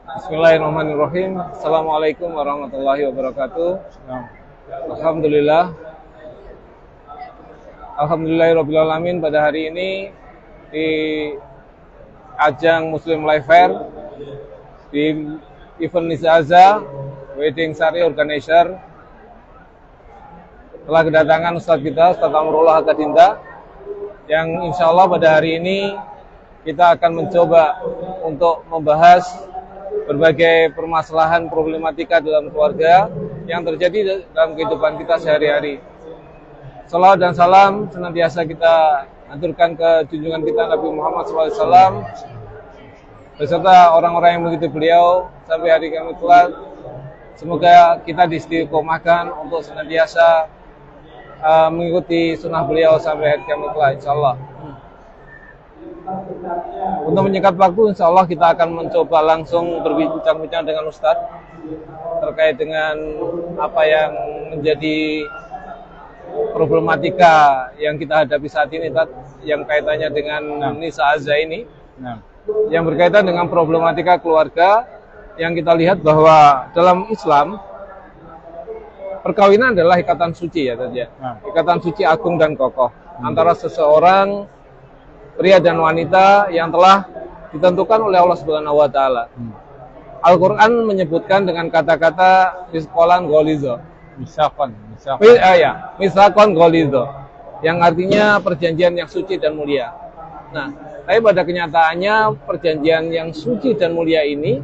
Bismillahirrahmanirrahim. Assalamualaikum warahmatullahi wabarakatuh. Alhamdulillah. Alhamdulillahirrahmanirrahim. Pada hari ini di ajang Muslim Life Fair di event Nisaza Wedding Sari Organizer telah kedatangan Ustadz kita, Ustadz Amrullah Hakadinda, yang insya Allah pada hari ini kita akan mencoba untuk membahas berbagai permasalahan problematika dalam keluarga yang terjadi dalam kehidupan kita sehari-hari. Salawat dan salam senantiasa kita aturkan ke junjungan kita Nabi Muhammad SAW beserta orang-orang yang mengikuti beliau sampai hari kiamat kelak. Semoga kita diistiqomahkan untuk senantiasa mengikuti sunnah beliau sampai hari kiamat kelak, insyaallah. Untuk menyingkat waktu, insyaallah kita akan mencoba langsung berbincang-bincang dengan Ustadz terkait dengan apa yang menjadi problematika yang kita hadapi saat ini, yang kaitannya dengan Nisaza ini, yang berkaitan dengan problematika keluarga, yang kita lihat bahwa dalam Islam perkawinan adalah ikatan suci, ya tadi ya. Ikatan suci agung dan kokoh antara seseorang pria dan wanita yang telah ditentukan oleh Allah Subhanahu wa taala. Al-Qur'an menyebutkan dengan kata-kata misqalan ghaliza. Misaqan ghaliza, yang artinya perjanjian yang suci dan mulia. Nah, tapi pada kenyataannya perjanjian yang suci dan mulia ini,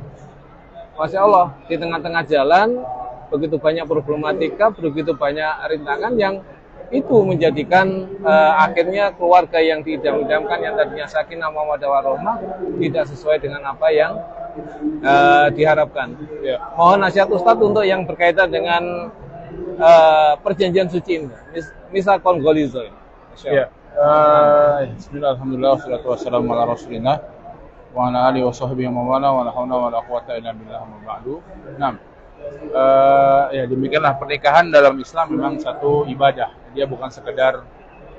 Masya Allah, di tengah-tengah jalan begitu banyak problematika, begitu banyak rintangan yang itu menjadikan akhirnya keluarga yang diidam-idamkan, yang tadinya sakinah mawaddah warahmah, tidak sesuai dengan apa yang diharapkan. Mohon nasihat Ustadz untuk yang berkaitan dengan perjanjian suci ini, misaqan ghaliza. Bismillah, alhamdulillah, wassalatu wassalamu ala rasulillah wa ala alihi wa sahbihi wa mawala wa la hawla wa la quwwata illa billah wa ba'du. Ya demikianlah, pernikahan dalam Islam memang satu ibadah. Dia bukan sekedar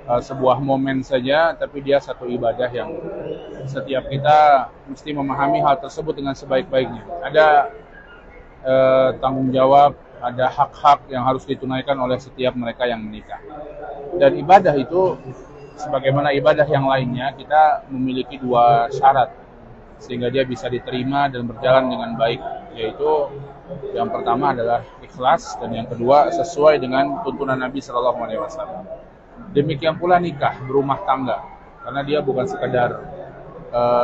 sebuah momen saja, tapi dia satu ibadah yang setiap kita mesti memahami hal tersebut dengan sebaik-baiknya. Ada tanggung jawab, ada hak-hak yang harus ditunaikan oleh setiap mereka yang menikah. Dan ibadah itu, sebagaimana ibadah yang lainnya, kita memiliki dua syarat sehingga dia bisa diterima dan berjalan dengan baik, yaitu yang pertama adalah ikhlas, dan yang kedua sesuai dengan tuntunan Nabi SAW. Demikian pula nikah, berumah tangga, karena dia bukan sekadar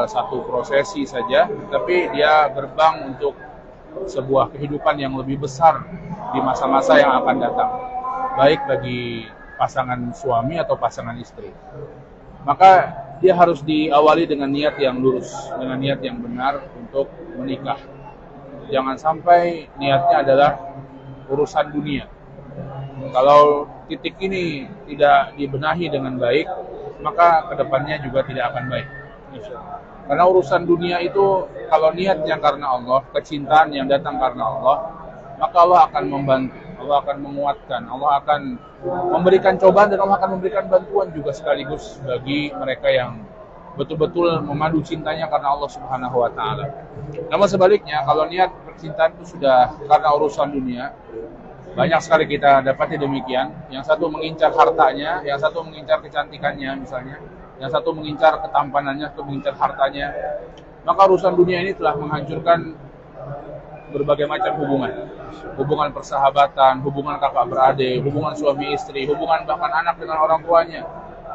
satu prosesi saja, tapi dia gerbang untuk sebuah kehidupan yang lebih besar di masa-masa yang akan datang, baik bagi pasangan suami atau pasangan istri. Maka dia harus diawali dengan niat yang lurus, dengan niat yang benar untuk menikah. Jangan sampai niatnya adalah urusan dunia. Kalau titik ini tidak dibenahi dengan baik, maka kedepannya juga tidak akan baik. Karena urusan dunia itu, kalau niatnya karena Allah, kecintaan yang datang karena Allah, maka Allah akan membantu, Allah akan menguatkan, Allah akan memberikan cobaan, dan Allah akan memberikan bantuan juga sekaligus bagi mereka yang betul-betul memadu cintanya karena Allah Subhanahu wa taala. Namun sebaliknya, kalau niat percintaan itu sudah karena urusan dunia, banyak sekali kita dapati demikian. Yang satu mengincar hartanya, yang satu mengincar kecantikannya misalnya, yang satu mengincar ketampanannya, satu mengincar hartanya. Maka urusan dunia ini telah menghancurkan berbagai macam hubungan. Hubungan persahabatan, hubungan kakak beradik, hubungan suami istri, hubungan bahkan anak dengan orang tuanya.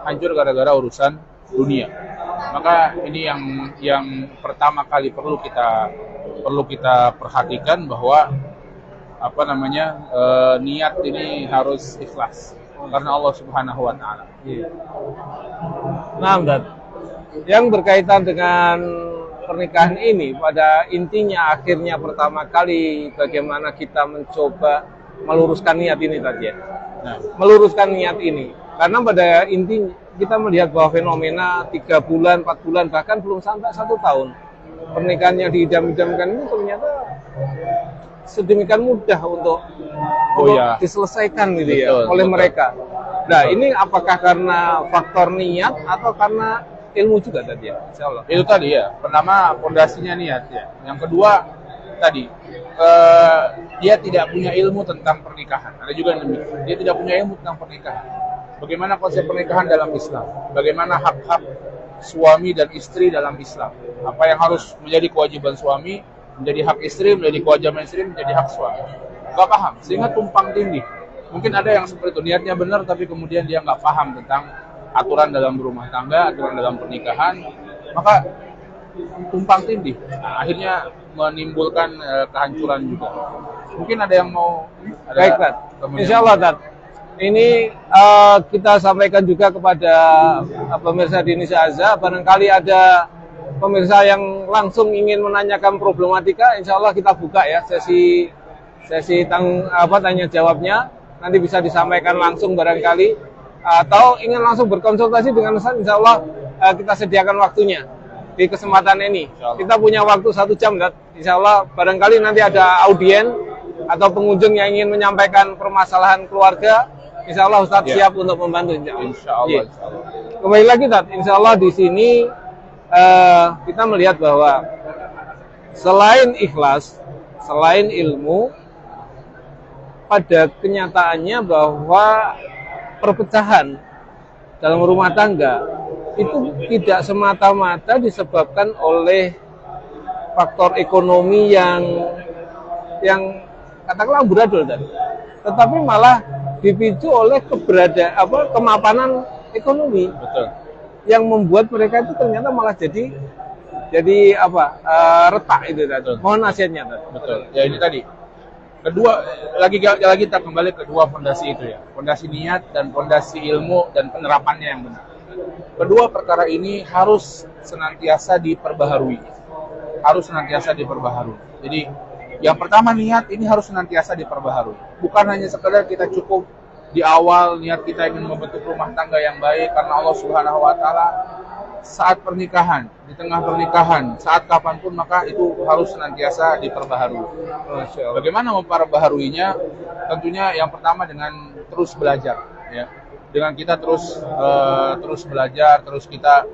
Hancur gara-gara urusan dunia. Maka ini yang pertama kali perlu kita perhatikan, bahwa niat ini harus ikhlas karena Allah Subhanahu wa taala. Nah, yang berkaitan dengan pernikahan ini, pada intinya akhirnya pertama kali bagaimana kita mencoba meluruskan niat ini tadi ya. Meluruskan niat ini. Karena pada intinya kita melihat bahwa fenomena 3 bulan, 4 bulan, bahkan belum sampai 1 tahun. Pernikahan yang diidam-idamkan ini ternyata sedemikian mudah untuk diselesaikan gitu ya, oleh mereka. Nah, ini apakah karena faktor niat atau karena ilmu juga tadi ya? Insyaallah. Itu tadi ya. Pertama, pondasinya niat ya. Yang kedua, tadi dia tidak punya ilmu tentang pernikahan. Ada juga yang demikian. Dia tidak punya ilmu tentang pernikahan. Bagaimana konsep pernikahan dalam Islam? Bagaimana hak-hak suami dan istri dalam Islam? Apa yang harus menjadi kewajiban suami, menjadi hak istri, menjadi kewajiban istri, menjadi hak suami? Gak paham, sehingga tumpang tindih. Mungkin ada yang seperti itu, niatnya benar tapi kemudian dia nggak paham tentang aturan dalam rumah tangga, aturan dalam pernikahan, maka tumpang tindih. Nah, akhirnya menimbulkan kehancuran juga. Mungkin ada yang mau Baik, Tat. Insya Allah, Tat. Ini kita sampaikan juga kepada pemirsa di Indonesia Azza. Barangkali ada pemirsa yang langsung ingin menanyakan problematika, insya Allah kita buka ya sesi tanya jawabnya. Nanti bisa disampaikan langsung barangkali, atau ingin langsung berkonsultasi dengan Ustaz, insya Allah kita sediakan waktunya di kesempatan ini. Kita punya waktu 1 jam, Tat. Insya Allah barangkali nanti ada audien atau pengunjung yang ingin menyampaikan permasalahan keluarga, insya Allah Ustaz siap untuk membantu. Insya Allah. Kembali lagi, Tat. Insya Allah di sini kita melihat bahwa selain ikhlas, selain ilmu, pada kenyataannya bahwa perpecahan dalam rumah tangga itu tidak semata-mata disebabkan oleh faktor ekonomi yang katakanlah amburadul, tetapi malah dipicu oleh kemapanan ekonomi. Betul. Yang membuat mereka itu ternyata malah jadi retak itu tadi. Mohon nasihatnya tadi. Betul. Ya ini tadi. Kedua lagi kita kembali ke dua fondasi itu ya. Fondasi niat dan fondasi ilmu dan penerapannya yang benar. Kedua perkara ini harus senantiasa diperbaharui. Harus senantiasa diperbaharui. Jadi yang pertama niat ini harus senantiasa diperbaharui. Bukan hanya sekedar kita cukup di awal niat kita ingin membentuk rumah tangga yang baik karena Allah Subhanahu wa taala, saat pernikahan, di tengah pernikahan, saat kapanpun, maka itu harus senantiasa diperbaharui. Bagaimana memperbaharuinya? Tentunya yang pertama dengan terus belajar, ya. Dengan kita terus belajar, terus kita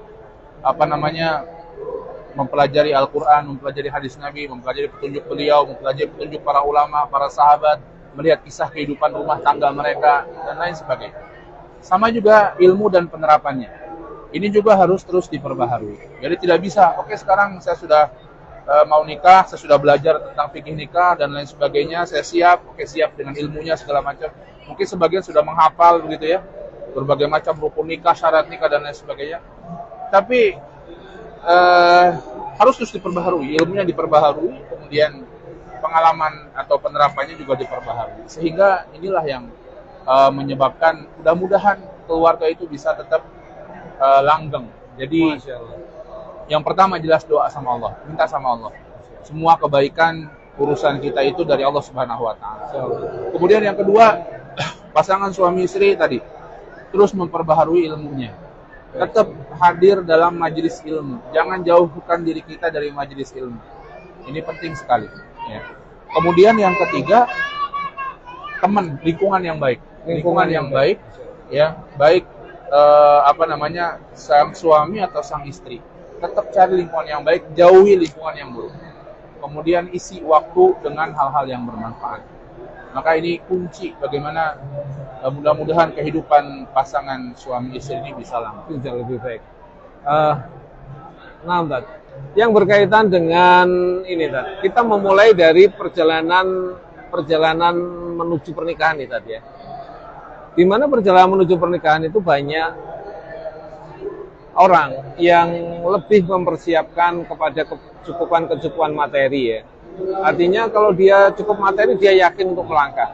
mempelajari Al-Quran, mempelajari hadis Nabi, mempelajari petunjuk beliau, mempelajari petunjuk para ulama, para sahabat, melihat kisah kehidupan rumah tangga mereka, dan lain sebagainya. Sama juga ilmu dan penerapannya. Ini juga harus terus diperbaharui. Jadi tidak bisa, oke sekarang saya sudah mau nikah, saya sudah belajar tentang fikih nikah dan lain sebagainya, saya siap, siap dengan ilmunya segala macam. Mungkin sebagian sudah menghafal begitu ya, berbagai macam rukun nikah, syarat nikah dan lain sebagainya. Tapi harus terus diperbaharui, ilmunya diperbaharui, kemudian pengalaman atau penerapannya juga diperbaharui. Sehingga inilah yang menyebabkan mudah-mudahan keluarga itu bisa tetap langgeng. Jadi yang pertama jelas doa sama Allah, minta sama Allah. Semua kebaikan urusan kita itu dari Allah Subhanahu wa taala. Kemudian yang kedua, pasangan suami istri tadi terus memperbaharui ilmunya. Tetap hadir dalam majelis ilmu. Jangan jauhkan diri kita dari majelis ilmu. Ini penting sekali, ya. Kemudian yang ketiga, teman, lingkungan yang baik. Lingkungan yang baik, ya, baik sang suami atau sang istri. Tetap cari lingkungan yang baik, jauhi lingkungan yang buruk. Kemudian isi waktu dengan hal-hal yang bermanfaat. Maka ini kunci bagaimana mudah-mudahan kehidupan pasangan suami istri ini bisa langgeng. Jauh lebih baik. Yang berkaitan dengan ini tadi, kita memulai dari perjalanan menuju pernikahan ini tadi ya. Di mana perjalanan menuju pernikahan itu banyak orang yang lebih mempersiapkan kepada kecukupan materi ya. Artinya kalau dia cukup materi, dia yakin untuk melangkah.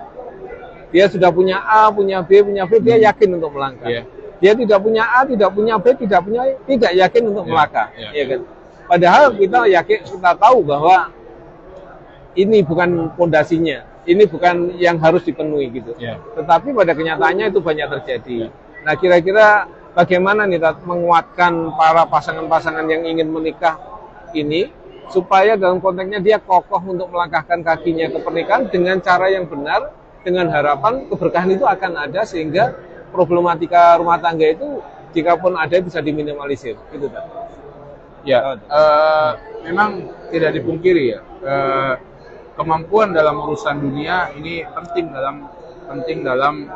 Dia sudah punya A, punya B, dia yakin untuk melangkah. Yeah. Dia tidak punya A, tidak punya B, tidak yakin untuk melangkah. Ya kan? Padahal kita tahu bahwa ini bukan fondasinya, ini bukan yang harus dipenuhi gitu. Yeah. Tetapi pada kenyataannya itu banyak terjadi. Nah, kira-kira bagaimana nih menguatkan para pasangan-pasangan yang ingin menikah ini supaya dalam konteksnya dia kokoh untuk melangkahkan kakinya ke pernikahan dengan cara yang benar, dengan harapan keberkahan itu akan ada sehingga problematika rumah tangga itu jikapun ada bisa diminimalisir. Gitu kan? Ya, memang tidak dipungkiri ya. kemampuan dalam urusan dunia ini penting dalam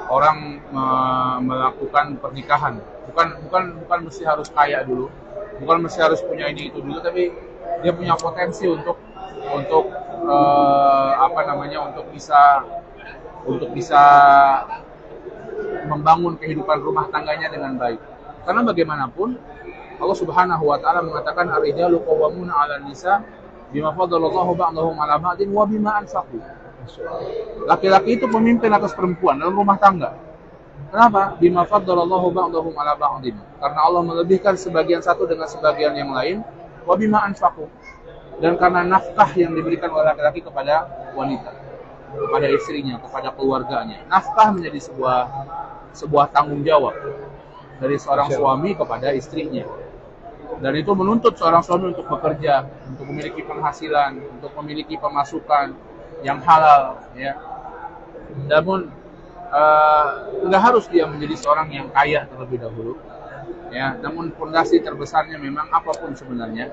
orang melakukan pernikahan. Bukan mesti harus kaya dulu, bukan mesti harus punya ini itu dulu, tapi dia punya potensi untuk bisa membangun kehidupan rumah tangganya dengan baik. Karena bagaimanapun Allah Subhanahu wa taala mengatakan ar-rijalu qawwamuna 'alan nisa bima faddalallahu ba'dahum 'ala ba'din wa bima anfaqu. Laki-laki itu pemimpin atas perempuan dalam rumah tangga. Kenapa? Bima faddalallahu ba'dahum 'ala ba'din. Karena Allah melebihkan sebagian satu dengan sebagian yang lain, wa bima anfaqu. Dan karena nafkah yang diberikan oleh laki-laki kepada wanita, kepada istrinya, kepada keluarganya. Nafkah menjadi sebuah tanggung jawab dari seorang suami kepada istrinya. Dan itu menuntut seorang suami untuk bekerja, untuk memiliki penghasilan, untuk memiliki pemasukan yang halal, ya. Namun nggak harus dia menjadi seorang yang kaya terlebih dahulu, ya. Namun fondasi terbesarnya memang apapun sebenarnya,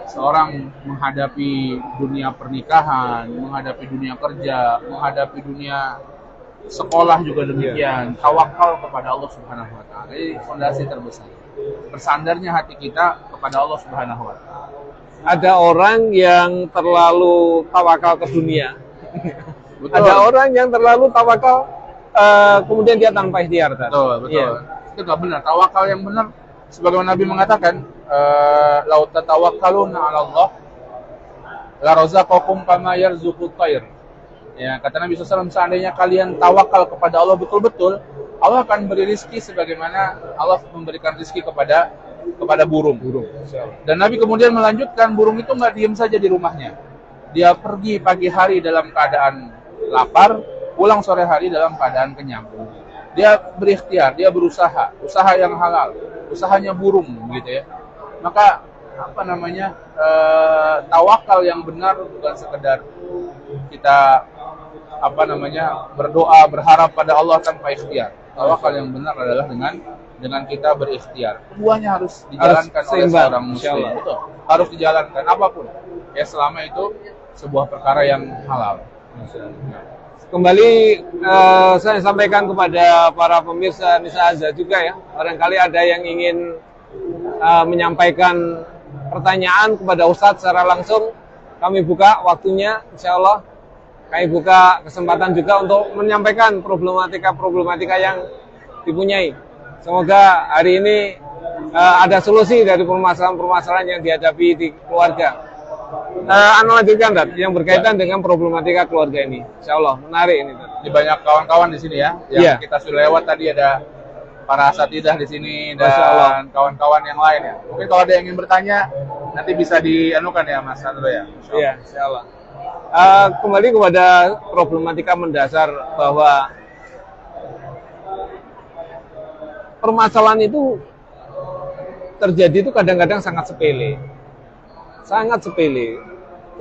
seorang menghadapi dunia pernikahan, menghadapi dunia kerja, menghadapi dunia sekolah juga demikian, tawakal kepada Allah Subhanahu wa taala. Ini fondasi terbesar. Bersandarnya hati kita kepada Allah Subhanahu wa taala. Ada orang yang terlalu tawakal ke dunia. Betul. Ada orang yang terlalu tawakal kemudian dia tanpa ikhtiar. Betul. Ya. Itu nggak benar. Tawakal yang benar, sebagaimana Nabi mengatakan, lau tatawakkaluna 'ala Allah la razaqakum kama yarzuqut tayr. Ya, kata Nabi SAW, seandainya kalian tawakal kepada Allah betul-betul, Allah akan beri rizki sebagaimana Allah memberikan rizki kepada burung. Dan Nabi kemudian melanjutkan, burung itu nggak diam saja di rumahnya. Dia pergi pagi hari dalam keadaan lapar, pulang sore hari dalam keadaan kenyang. Dia berikhtiar, dia berusaha, usaha yang halal, usahanya burung, gitu ya. Maka tawakal yang benar bukan sekedar kita berdoa, berharap pada Allah tanpa ikhtiar. Tawakal yang benar adalah dengan kita berikhtiar. Keduanya harus dijalankan oleh seorang muslim. Betul. Harus dijalankan apapun. Ya, selama itu sebuah perkara yang halal. Kembali saya sampaikan kepada para pemirsa Nisa Azza juga ya. Barangkali ada yang ingin menyampaikan pertanyaan kepada Ustadz secara langsung. Kami buka waktunya, insya Allah. Kami buka kesempatan juga untuk menyampaikan problematika yang dipunyai. Semoga hari ini ada solusi dari permasalahan-permasalahan yang dihadapi di keluarga. Anda lanjutkan, Dad, yang berkaitan dengan problematika keluarga ini. Insya Allah menarik ini, Dad. Di banyak kawan-kawan di sini ya, yang kita sudah lewat tadi, ada para asatidzah di sini dan kawan-kawan yang lain ya. Mungkin kalau ada yang ingin bertanya, nanti bisa dianukan ya, Mas Andro ya. Iya, insya Allah. Kembali kepada problematika mendasar bahwa permasalahan itu terjadi itu kadang-kadang sangat sepele,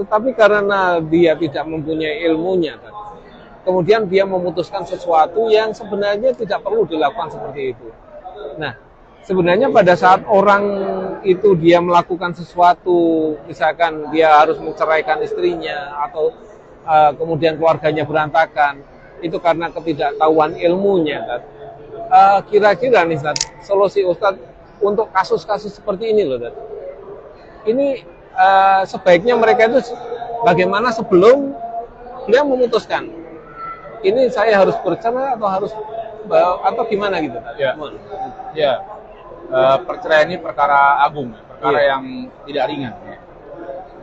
tetapi karena dia tidak mempunyai ilmunya, kemudian dia memutuskan sesuatu yang sebenarnya tidak perlu dilakukan seperti itu. Nah, sebenarnya pada saat orang itu dia melakukan sesuatu, misalkan dia harus menceraikan istrinya atau kemudian keluarganya berantakan, itu karena ketidaktahuan ilmunya. Kira-kira nih, Ustaz, solusi Ustaz untuk kasus-kasus seperti ini loh, Ustaz. Ini sebaiknya mereka itu bagaimana sebelum dia memutuskan ini saya harus bercerai atau gimana gitu, Ustaz? Ya. Perceraian ini perkara agung, perkara yang tidak ringan. Ya.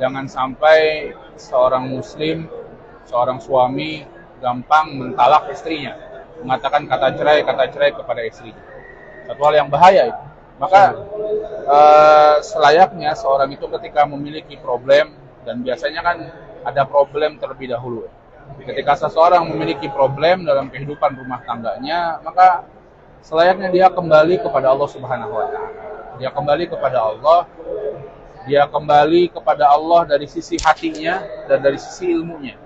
Jangan sampai seorang muslim, seorang suami gampang mentalak istrinya, mengatakan kata cerai kepada istrinya. Satu hal yang bahaya itu. Maka selayaknya seorang itu ketika memiliki problem, dan biasanya kan ada problem terlebih dahulu. Ketika seseorang memiliki problem dalam kehidupan rumah tangganya, maka selayaknya dia kembali kepada Allah Subhanahu wa taala. Dia kembali kepada Allah. Dia kembali kepada Allah dari sisi hatinya dan dari sisi ilmunya.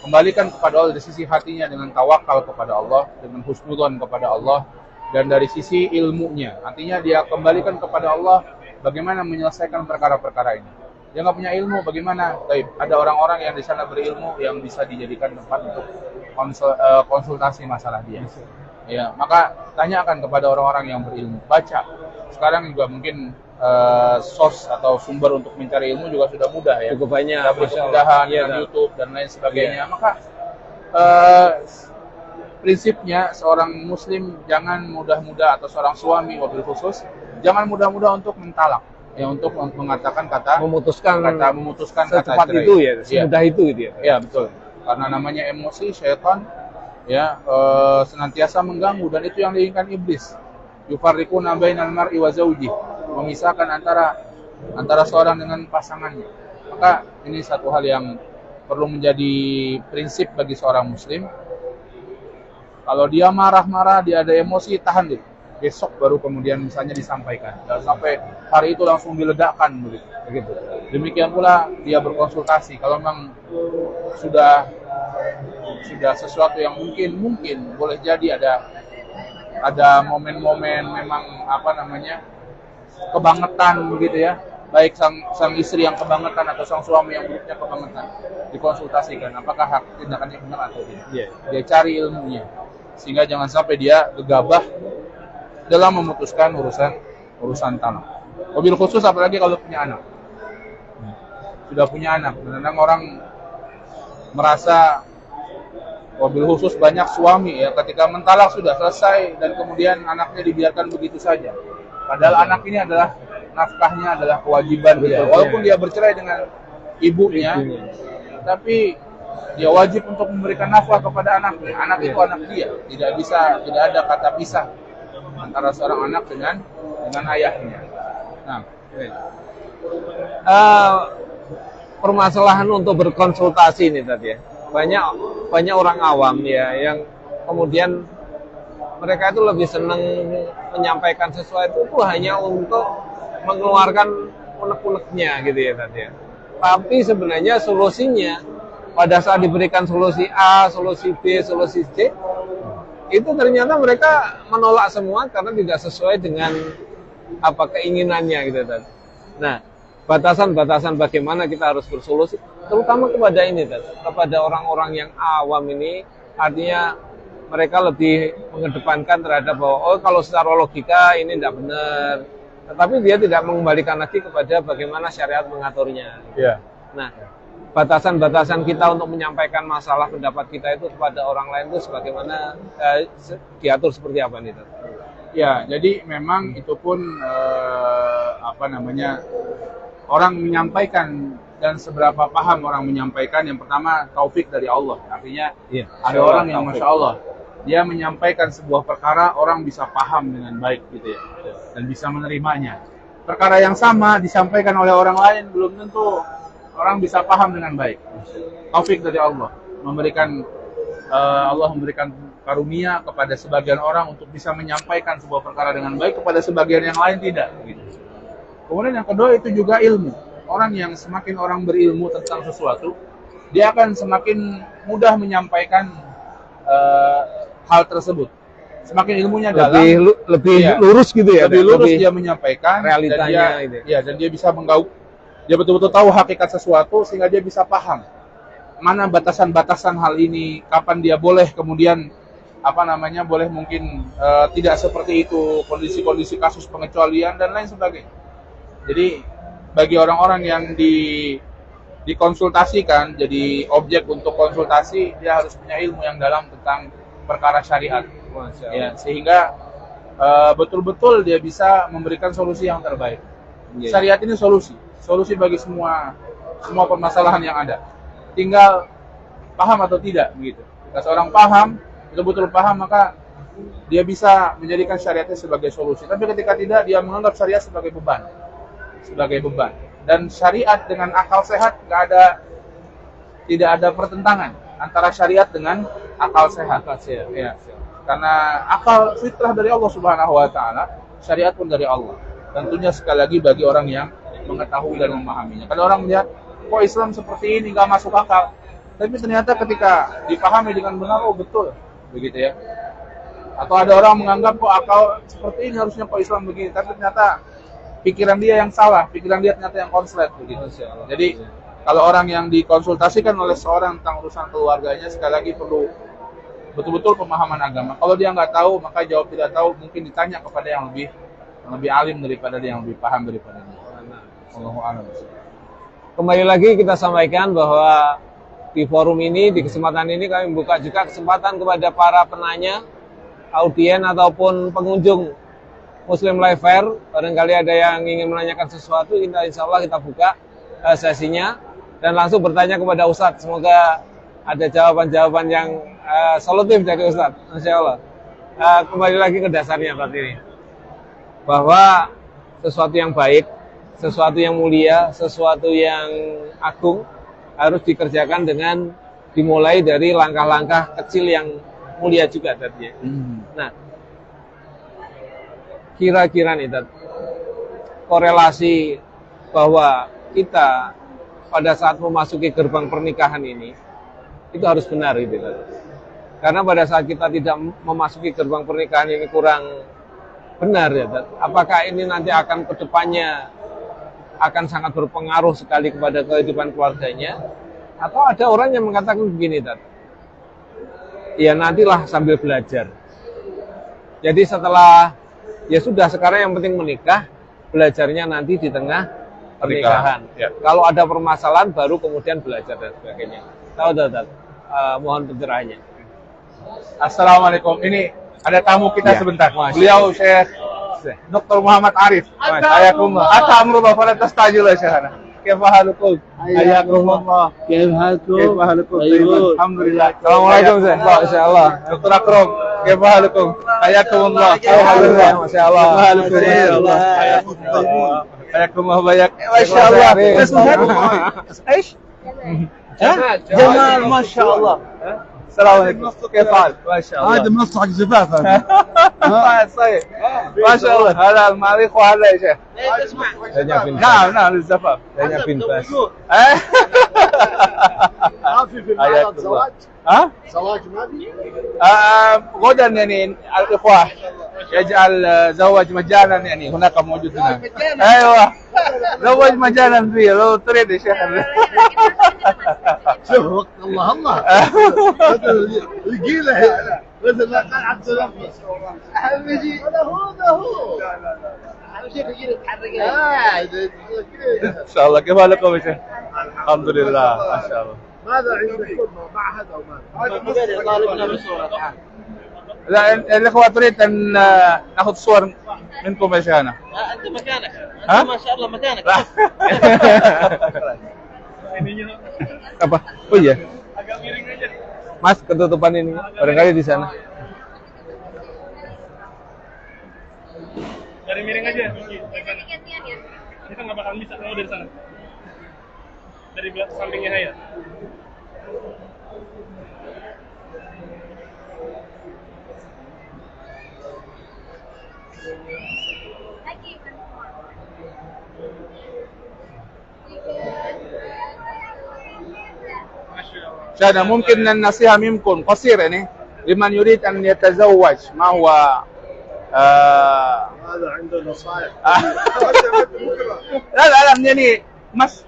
Kembalikan kepada Allah dari sisi hatinya dengan tawakal kepada Allah, dengan husnudzon kepada Allah, dan dari sisi ilmunya. Artinya dia kembalikan kepada Allah bagaimana menyelesaikan perkara-perkara ini. Dia nggak punya ilmu, bagaimana? Baik, ada orang-orang yang di sana berilmu yang bisa dijadikan tempat untuk konsultasi masalah dia. Ya, maka tanyakan kepada orang-orang yang berilmu, baca. Sekarang juga mungkin source atau sumber untuk mencari ilmu juga sudah mudah ya. Cukup banyak, Kemudahan ya, YouTube dan lain sebagainya. Maka prinsipnya seorang muslim jangan mudah-mudah, atau seorang suami wabil khusus jangan mudah-mudah untuk mentalak, ya, untuk mengatakan memutuskan kata cerai. Itu ya, semudah itu gitu ya. Ya, betul. Karena namanya emosi, syaitan ya senantiasa mengganggu, dan itu yang diinginkan iblis. Yufarriquna bainal mar'i wa zawji, memisahkan antara seorang dengan pasangannya. Maka ini satu hal yang perlu menjadi prinsip bagi seorang muslim. Kalau dia marah-marah, dia ada emosi, tahan dulu. Besok baru kemudian misalnya disampaikan. Jangan sampai hari itu langsung diledakkan begitu. Demikian pula dia berkonsultasi. Kalau memang sudah sesuatu yang mungkin boleh jadi ada momen-momen memang kebangetan begitu ya. Baik sang istri yang kebangetan atau sang suami yang buruknya kebangetan, dikonsultasikan apakah tindakannya benar atau tidak. Dia cari ilmunya, sehingga jangan sampai dia gegabah dalam memutuskan urusan tanah. Mobil khusus apalagi kalau punya anak. Sudah punya anak, kadang orang merasa mobil khusus banyak suami ya, ketika mentalak sudah selesai dan kemudian anaknya dibiarkan begitu saja. Padahal anak ini adalah nafkahnya, adalah kewajiban dia. Walaupun dia bercerai dengan ibunya, tapi dia wajib untuk memberikan nafkah kepada anaknya. Anak itu anak dia, tidak ada kata pisah antara seorang anak dengan ayahnya. Nah, permasalahan untuk berkonsultasi ini tadi ya. Banyak orang awam ya yang kemudian mereka itu lebih senang menyampaikan sesuatu itu hanya untuk mengeluarkan unek-uneknya gitu ya tadi ya. Tapi sebenarnya solusinya pada saat diberikan solusi A, solusi B, solusi C, itu ternyata mereka menolak semua karena tidak sesuai dengan keinginannya gitu tadi. Nah, batasan-batasan bagaimana kita harus bersolusi, terutama kepada ini tadi, kepada orang-orang yang awam ini, artinya mereka lebih mengedepankan terhadap bahwa kalau secara logika ini tidak benar, tetapi dia tidak mengembalikan lagi kepada bagaimana syariat mengaturnya. Yeah. Nah, batasan-batasan kita untuk menyampaikan masalah pendapat kita itu kepada orang lain itu sebagaimana diatur seperti apa nih? Ya, jadi memang itu pun orang menyampaikan dan seberapa paham orang menyampaikan. Yang pertama taufik dari Allah, artinya ada orang yang masya Allah dia menyampaikan sebuah perkara, orang bisa paham dengan baik gitu ya, dan bisa menerimanya. Perkara yang sama disampaikan oleh orang lain, belum tentu orang bisa paham dengan baik. Taufik dari Allah, Allah memberikan karunia kepada sebagian orang untuk bisa menyampaikan sebuah perkara dengan baik, kepada sebagian yang lain tidak. Gitu. Kemudian yang kedua itu juga ilmu. Orang yang semakin orang berilmu tentang sesuatu, dia akan semakin mudah menyampaikan hal tersebut. Semakin ilmunya dalam, lebih lurus gitu ya. Lebih lurus dia menyampaikan realitanya, dan dia bisa menggauk. Dia betul-betul tahu hakikat sesuatu sehingga dia bisa paham mana batasan-batasan hal ini, kapan dia boleh kemudian boleh mungkin tidak seperti itu, kondisi-kondisi kasus pengecualian dan lain sebagainya. Jadi bagi orang-orang yang dikonsultasikan, jadi objek untuk konsultasi, dia harus punya ilmu yang dalam tentang perkara syariat. Ya, sehingga betul-betul dia bisa memberikan solusi yang terbaik. Syariat ini solusi bagi semua permasalahan yang ada. Tinggal paham atau tidak begitu. Jika seorang paham, betul-betul paham, maka dia bisa menjadikan syariatnya sebagai solusi. Tapi ketika tidak, dia menganggap syariat sebagai beban. Dan syariat dengan akal sehat tidak ada pertentangan antara syariat dengan akal sehat. Ya. Karena akal fitrah dari Allah Subhanahu wa taala, syariat pun dari Allah. Tentunya sekali lagi bagi orang yang mengetahui dan memahaminya. Kalau orang melihat kok Islam seperti ini nggak masuk akal, tapi ternyata ketika dipahami dengan benar, oh betul, begitu ya. Atau ada orang menganggap kok akal seperti ini harusnya kok Islam begini, tapi ternyata pikiran dia yang salah, pikiran dia ternyata yang konslet begitu. Jadi kalau orang yang dikonsultasikan oleh seorang tentang urusan keluarganya, sekali lagi perlu betul-betul pemahaman agama. Kalau dia nggak tahu, maka jawab tidak tahu, mungkin ditanya kepada yang lebih alim daripada dia, yang lebih paham daripada dia. Allahu a'lam. Kembali lagi kita sampaikan bahwa di forum ini, di kesempatan ini kami membuka juga kesempatan kepada para penanya, audien ataupun pengunjung Muslim Life Fair. Barangkali ada yang ingin menanyakan sesuatu, insya Allah kita buka sesinya dan langsung bertanya kepada Ustadz. Semoga ada jawaban-jawaban yang solutif dari Ustadz, insya Allah. Kembali lagi ke dasarnya saat ini, bahwa sesuatu yang baik, sesuatu yang mulia, sesuatu yang agung harus dikerjakan dengan dimulai dari langkah-langkah kecil yang mulia juga tadi. Nah, kira-kira nih korelasi bahwa kita pada saat memasuki gerbang pernikahan ini itu harus benar gitu. Karena pada saat kita tidak memasuki gerbang pernikahan ini kurang benar ya, apakah ini nanti akan kedepannya akan sangat berpengaruh sekali kepada kehidupan keluarganya, atau ada orang yang mengatakan begini, ya nantilah sambil belajar. Jadi setelah ya sudah, sekarang yang penting menikah, belajarnya nanti di tengah pernikahan. Ya. Kalau ada permasalahan baru kemudian belajar dan sebagainya. Tahu, mohon pencerahannya. Assalamualaikum. Ini ada tamu kita sebentar. Beliau Syekh Dr. Muhammad Arif. Ayakumullah. Atamrullah fala tastajil ya Syekhana. Kaifa halukum? Ayakumullah. كيف حالكم؟ Alhamdulillah. Assalamualaikum Syekh. Masyaallah. Dr. Akram. Kaifa halukum? Ayakumullah. Alhamdulillah, masyaallah. Masyaallah. Ayakumullah bayak. Masyaallah. ايش؟ جمال ما شاء الله. السلام عليكم. كيف حالك؟ ما شاء الله. هذا مصلحة زفاف هذا. صحيح. ما شاء الله. هذا المريخ وهذا يا شيخ. نعم للزفاف. ما في المعرض زواج؟ ها؟ زواج ما في؟ غدا يعني الإخوة يجعل زواج مجانا، يعني هناك موجود هنا. أيوة زواج مجانا فيه لو تريد يا شيخ. شوف وقت الله القيلة مثل ما قال عبد الله أهم شيء هذا هو أهم شيء يجي يتحرك. إن شاء الله. كيف حالكم يا شيخ؟ الحمد لله ما شاء الله. ماذا عندكم معهد أو ماذا؟ طالبنا بصورة. لا الإخوة تريد أن نأخذ صور منكم يا شيخنا. أنت مكانك. ها؟ ما شاء الله مكانك. Apa? Oh iya. Mas, ketutupan ini barangkali di sana. Dari miring aja. Kita nggak bakal bisa kalau dari sana. Dari belakang sampingnya Haya. شاهد ممكن النصيحة منكم قصير يعني لمن يريد أن يتزوج ما هو هذا عنده نصائح. لا يعني mas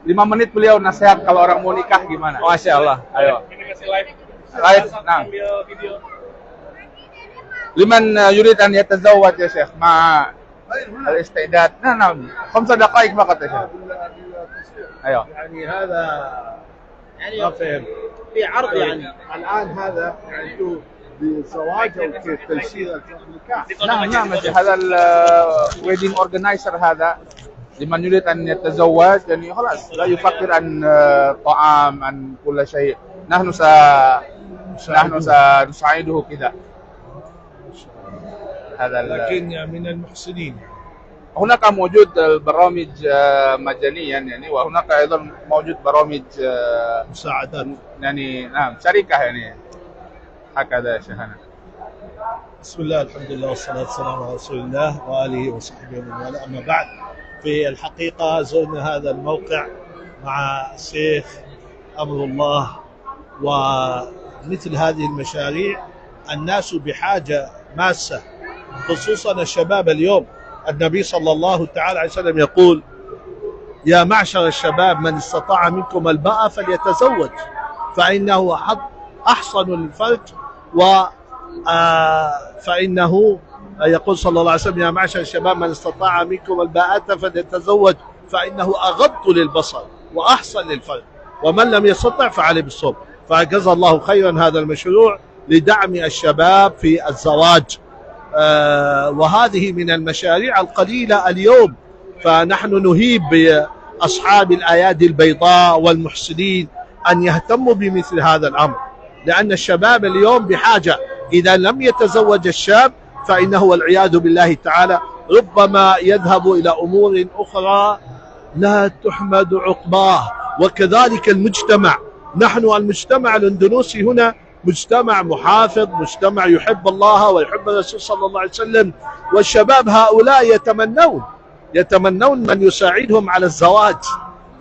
5 menit beliau nasihat kalau orang mau nikah gimana? Masya Allah. Ayo. Ini kasih live. Nah. Ambil video. لمن يريد أن يتزوج يا شيخ مع الاستعداد. نعم 5 دقائق فقط يا شيخ. أيوه. يعني هذا يعني ما فهم. في عرض يعني. الآن هذا يعني بالزواج أو كيف تيسير النكاح. نعم يا شيخ. هذا الويدنج أورجنايزر هذا لمن يريد أن يتزوج يعني خلاص لا يفكر عن طعام عن كل شيء. نحن سنساعده كذا. هذا لكن من المحسنين. هناك موجود برامج مجانيا يعني، وهناك أيضا موجود برامج مساعدات يعني نعم شركة يعني هكذا يا شيخنا. بسم الله الحمد لله والصلاة والسلام على رسول الله وآله وصحبه ومن والاه. أما بعد، في الحقيقة زرنا هذا الموقع مع الشيخ أمر الله، ومثل هذه المشاريع الناس بحاجة ماسة، خصوصا الشباب اليوم النبي صلى الله تعالى عليه وسلم يقول: يا معشر الشباب من استطاع منكم الباءة فليتزوج فإنه أحصن للفرج فإنه يقول صلى الله عليه وسلم: يا معشر الشباب من استطاع منكم الباءة فليتزوج فإنه أغض للبصر وأحصن للفرج ومن لم يستطع فعليه بالصوم. فجزا الله خيرا هذا المشروع لدعم الشباب في الزواج، وهذه من المشاريع القليلة اليوم. فنحن نهيب بأصحاب الأيادي البيضاء والمحسنين أن يهتموا بمثل هذا الأمر، لأن الشباب اليوم بحاجة. إذا لم يتزوج الشاب فإنه والعياذ بالله تعالى ربما يذهب إلى أمور أخرى لا تحمد عقباه. وكذلك المجتمع، نحن المجتمع الأندونيسي هنا مجتمع محافظ، مجتمع يحب الله ويحب الرسول صلى الله عليه وسلم، والشباب هؤلاء يتمنون من يساعدهم على الزواج.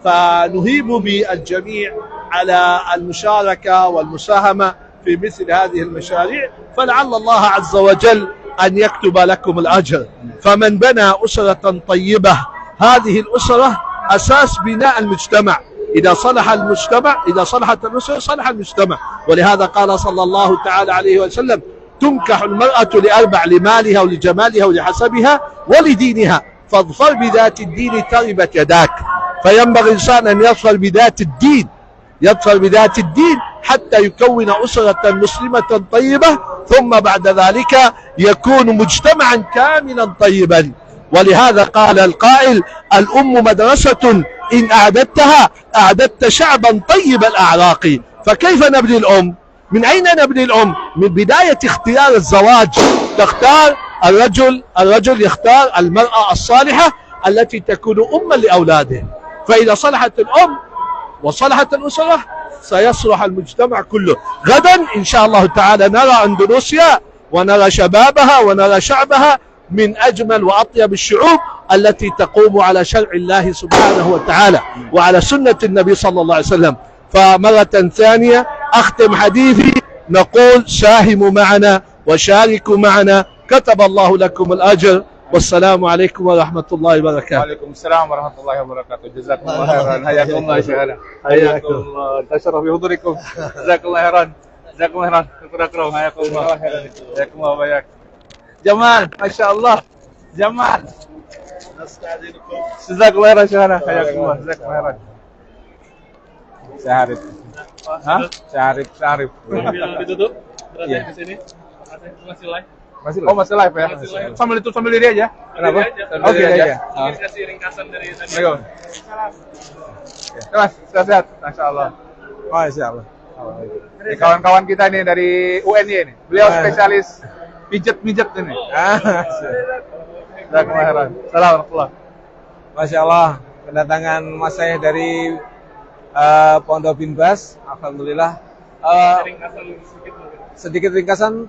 فنهيب بالجميع على المشاركة والمساهمة في مثل هذه المشاريع، فلعل الله عز وجل أن يكتب لكم الأجر. فمن بنى أسرة طيبة، هذه الأسرة أساس بناء المجتمع. إذا صلح المجتمع، إذا صلحت الأسرة صلح المجتمع. ولهذا قال صلى الله تعالى عليه وسلم: تنكح المرأة لأربع: لمالها ولجمالها ولحسبها ولدينها، فاظفر بذات الدين تربت يداك. فينبغي الإنسان أن يظفر بذات الدين، يظفر بذات الدين حتى يكون أسرة مسلمة طيبة، ثم بعد ذلك يكون مجتمعا كاملا طيبا. ولهذا قال القائل: الأم مدرسة إن أعددتها أعددت شعبا طيب الأعراق. فكيف نبني الأم؟ من أين نبني الأم؟ من بداية اختيار الزواج. تختار الرجل يختار المرأة الصالحة التي تكون أما لأولاده. فإذا صلحت الأم وصلحت الأسرة سيصلح المجتمع كله. غدا إن شاء الله تعالى نرى أندونيسيا ونرى شبابها ونرى شعبها من أجمل وأطيب الشعوب التي تقوم على شرع الله سبحانه وتعالى وعلى سنة النبي صلى الله عليه وسلم. فمرة ثانية أختم حديثي نقول: ساهموا معنا وشاركوا معنا، كتب الله لكم الأجر. والسلام عليكم ورحمة الله وبركاته. وعليكم السلام ورحمة الله وبركاته. جزاكم الله خيرا. حياكم الله شيخنا. حياكم الله. تشرف بحضوركم. جزاكم الله خيرا. جزاكم الله خيرا. شكرا. حياكم الله. حياكم الله وبياك. جمال، ما شاء الله. جمال. نستأذنكم. جزاكم الله خيرا شيخنا. حياكم الله. جزاكم الله خيرا. Syarif. Hah? Syarif. Bilang ditutup. Berarti di sini masih live. Masih live ya? Sambil diri aja. Kenapa? Oke aja. Ini kasih ringkasan dari tadi. Assalamualaikum. Mas, sehat-sehat. Masya Allah. Masya Allah. Ini kawan-kawan kita nih dari UNY ini. Beliau spesialis pijet-pijet ini. Assalamualaikum. Masya Allah, kedatangan Mas saya dari Pondok Binbas, alhamdulillah. Sedikit ringkasan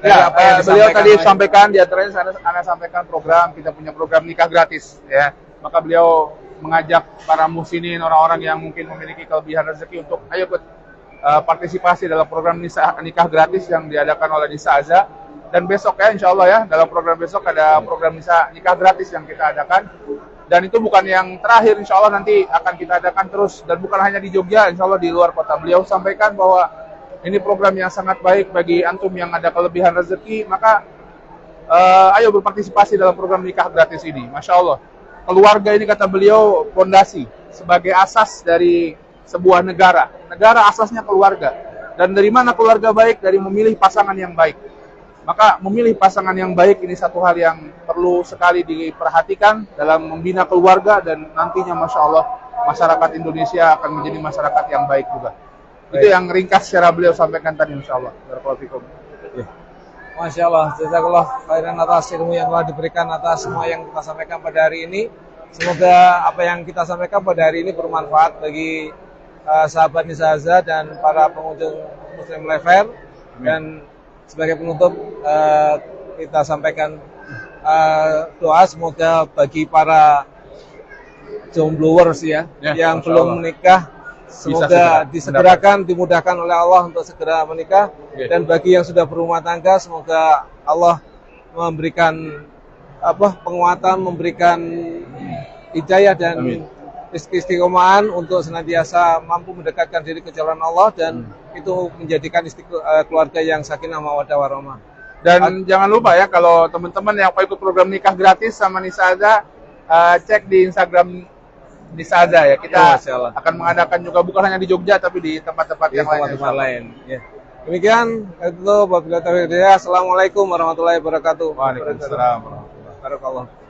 Ya, apa yang beliau tadi sampaikan, di antaranya saya sampaikan program, kita punya program nikah gratis, ya. Maka beliau mengajak para muhsinin, orang-orang yang mungkin memiliki kelebihan rezeki untuk ayo ikut partisipasi dalam program nikah gratis yang diadakan oleh Nisa Aza. Dan besok ya, insya Allah ya, dalam program besok ada program nikah gratis yang kita adakan. Dan itu bukan yang terakhir, insya Allah nanti akan kita adakan terus. Dan bukan hanya di Jogja, insya Allah di luar kota. Beliau sampaikan bahwa ini program yang sangat baik bagi antum yang ada kelebihan rezeki, maka ayo berpartisipasi dalam program nikah gratis ini. Masya Allah, keluarga ini kata beliau fondasi sebagai asas dari sebuah negara. Negara asasnya keluarga. Dan dari mana keluarga baik? Dari memilih pasangan yang baik. Maka memilih pasangan yang baik ini satu hal yang perlu sekali diperhatikan dalam membina keluarga, dan nantinya Masya Allah masyarakat Indonesia akan menjadi masyarakat yang baik juga. Itu yang ringkas secara beliau sampaikan tadi, insya Allah. Masya Allah, jazakallah khairan atas ilmu yang telah diberikan, atas semua yang kita sampaikan pada hari ini. Semoga apa yang kita sampaikan pada hari ini bermanfaat bagi sahabat Nisa Aza dan para pengunjung Muslim Lever. Dan sebagai penutup kita sampaikan doa semoga bagi para jombloers ya yang belum menikah, semoga disegerakan, dimudahkan oleh Allah untuk segera menikah. Dan bagi yang sudah berumah tangga, semoga Allah memberikan penguatan, memberikan hidayah dan Amin. istiqomahan untuk senantiasa mampu mendekatkan diri ke jalan Allah dan itu menjadikan keluarga yang sakinah mawaddah warahmah. Dan jangan lupa ya, kalau teman-teman yang mau ikut program nikah gratis sama Nisa Aza, cek di Instagram Nisa Aza ya. Kita Masya Allah. akan mengadakan juga bukan hanya di Jogja tapi di tempat-tempat yang lain. Tempat lain. Ya. Demikian itu wabillahi taufiq. Assalamualaikum warahmatullahi wabarakatuh. Waalaikumsalam warahmatullahi wabarakatuh. Barakallah.